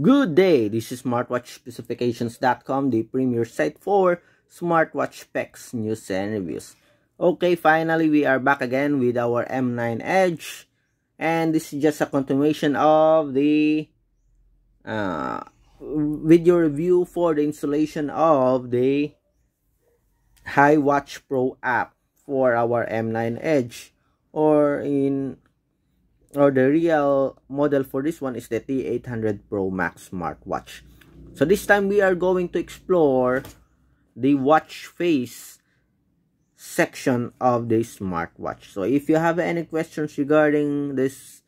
Good day, this is smartwatchspecifications.com, the premier site for smartwatch specs, news, and reviews. Okay, finally we are back again with our M9 Edge, and this is just a continuation of the video review for the installation of the Watch Pro app for our M9 Edge, or the real model for this one is the T800 Pro Max smartwatch. So this time we are going to explore the watch face section of the smartwatch. So if you have any questions regarding this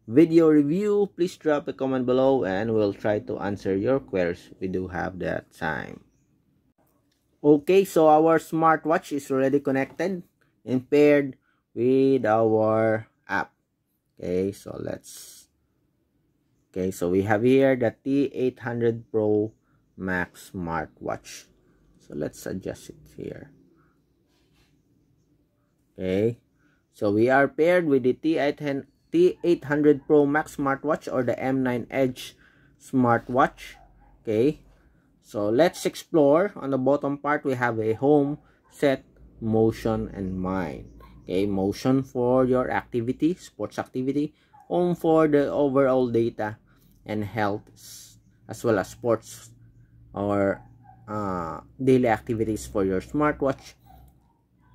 video review, please drop a comment below and we'll try to answer your queries. We do have that time. Okay, so our smartwatch is already connected and paired with our app. Okay, so we have here the T800 Pro Max smartwatch. So let's adjust it here. Okay, so we are paired with the T800 Pro Max smartwatch, or the M9 Edge smartwatch. Okay, so let's explore. On the bottom part we have a home, set, motion, and mind. Okay, motion for your activity, sports activity. Home for the overall data and health, as well as sports or daily activities for your smartwatch.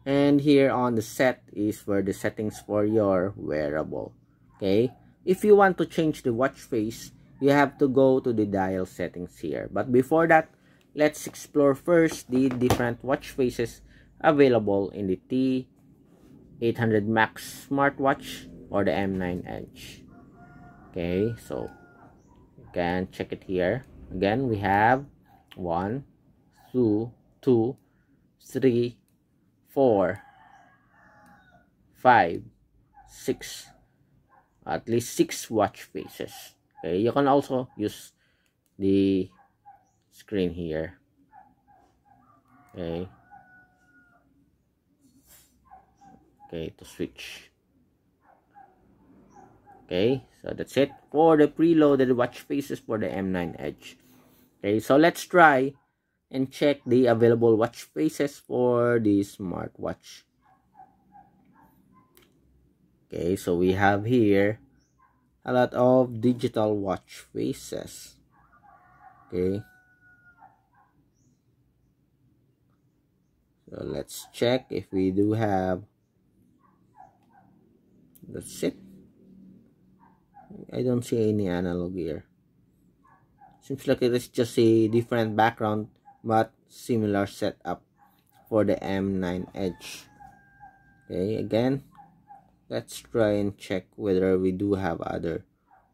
And here on the set is for the settings for your wearable. Okay, if you want to change the watch face, you have to go to the dial settings here. But before that, let's explore first the different watch faces available in the T800 Max smartwatch or the M9 Edge. Okay, so you can check it here. Again, we have 1, 2, 3, 4, 5, 6, at least 6 watch faces. Okay, you can also use the screen here. Okay, to switch. Okay, so that's it for the preloaded watch faces for the M9 Edge. Okay, so let's try and check the available watch faces for the smartwatch. Okay, so we have here a lot of digital watch faces. Okay, so let's check if we do have. That's it. I don't see any analog here. Seems like it is just a different background but similar setup for the M9 Edge. Okay, again, let's try and check whether we do have other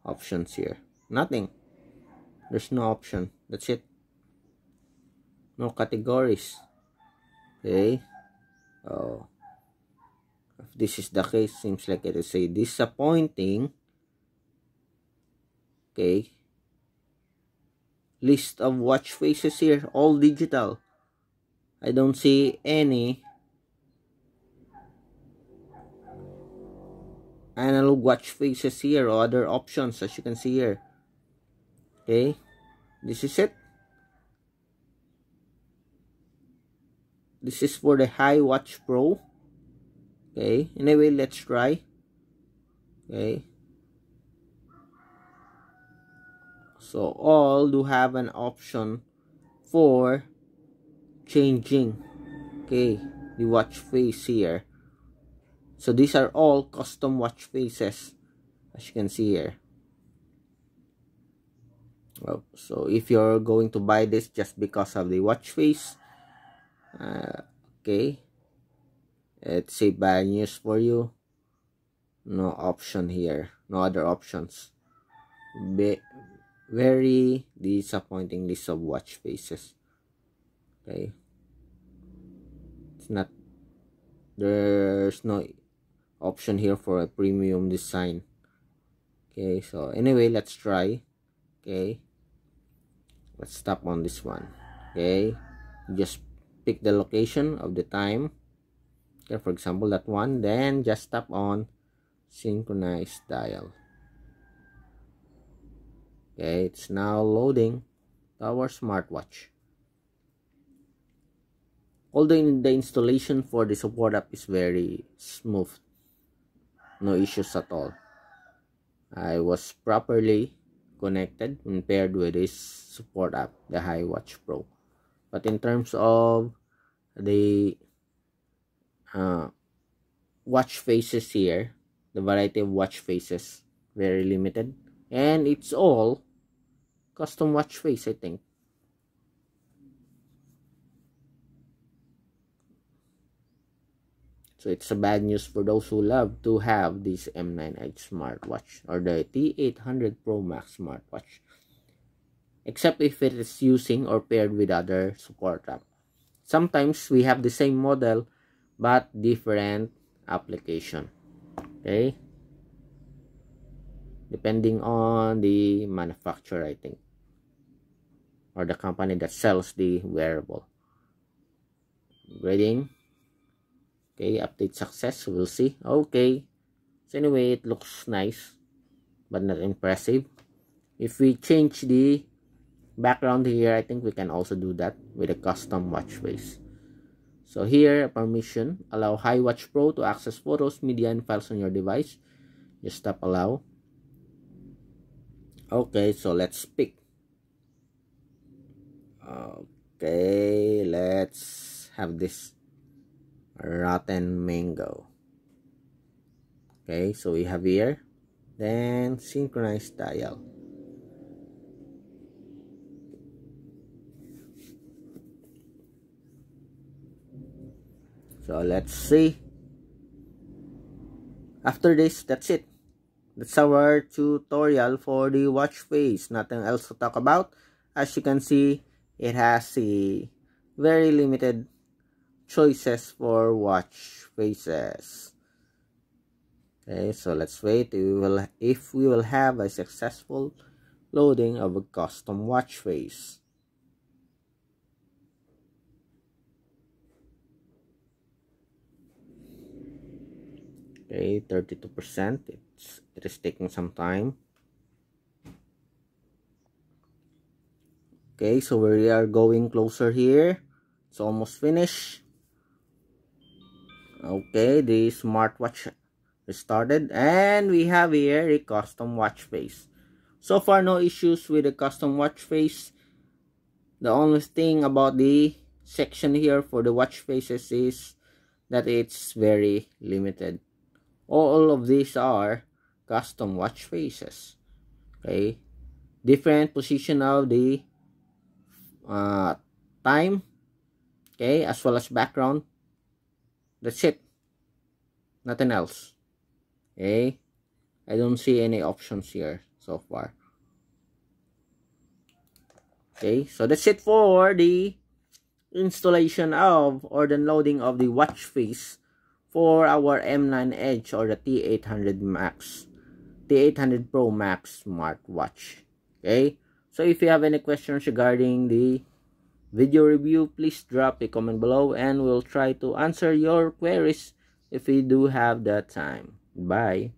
options here. Nothing. There's no option. That's it. No categories. Okay. Oh, if this is the case, seems like it is a disappointing. Okay, list of watch faces here, all digital. I don't see any analog watch faces here or other options, as you can see here. Okay, this is it. This is for the Watch Pro. Okay, anyway, let's try. Okay, so all do have an option for changing, okay, the watch face here. So these are all custom watch faces, as you can see here. Well, so if you're going to buy this just because of the watch face, okay, it's a bad news for you. No option here, no other options. Very disappointing list of watch faces. Okay, it's not, there's no option here for a premium design. Okay, so anyway, let's try. Okay, let's tap on this one. Okay, just pick the location of the time. Okay, for example, that one. Then just tap on synchronize dial. Okay, it's now loading our smartwatch. Although the installation for the support app is very smooth, no issues at all. I was properly connected and paired with this support app, the iWatch Pro. But in terms of the watch faces here, the variety of watch faces, very limited. And it's all custom watch face, I think. So it's a bad news for those who love to have this M9 Edge smartwatch or the T800 Pro Max smartwatch. Except if it is using or paired with other support app. Sometimes we have the same model but different application. Okay? Depending on the manufacturer, I think. Or the company that sells the wearable. Grading. Okay, update success. We'll see. Okay. So anyway, it looks nice but not impressive. If we change the background here, I think we can also do that with a custom watch face. So here, permission. Allow iWatch Pro to access photos, media, and files on your device. Just tap allow. Okay, so let's pick. Okay, let's have this rotten mango. Okay, so we have here. Then synchronize dial. So let's see. After this, that's it. That's our tutorial for the watch face. Nothing else to talk about. As you can see, it has a very limited choices for watch faces. Okay, so let's wait. If we will have a successful loading of a custom watch face. Okay, 32%. It is taking some time. Okay, so we are going closer here. It's almost finished. Okay, the smartwatch restarted, and we have here a custom watch face. So far, no issues with the custom watch face. The only thing about the section here for the watch faces is that it's very limited. All of these are custom watch faces. Okay, different position of the time. Okay, as well as background. That's it. Nothing else. Okay, I don't see any options here so far. Okay, so that's it for the installation of or the loading of the watch face for our M9 Edge or the T800 Max, T800 Pro Max smartwatch. Okay, so if you have any questions regarding the video review, please drop a comment below and we'll try to answer your queries if we do have that time. Bye.